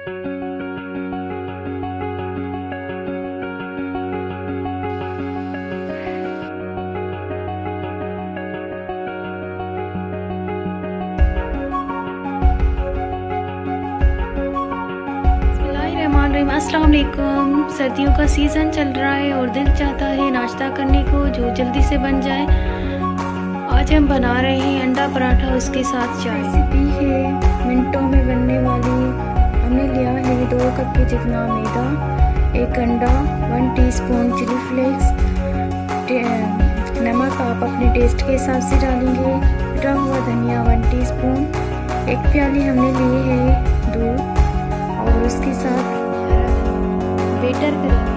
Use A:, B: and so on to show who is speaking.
A: अस्सलाम वालेकुम। सर्दियों का सीज़न चल रहा है और दिल चाहता है नाश्ता करने को जो जल्दी से बन जाए। आज हम बना रहे हैं अंडा पराठा, उसके साथ चाय। रेसिपी है मिनटों में बनने वाली। हमने लिया है 2 कप के जितना मैदा, 1 अंडा, 1 टीस्पून चिली फ्लेक्स, नमक आप अपने टेस्ट के हिसाब से डालेंगे, कटा हुआ धनिया 1 टीस्पून, 1 प्याली हमने लिए है दूध और उसके साथ बेटर करेंगे।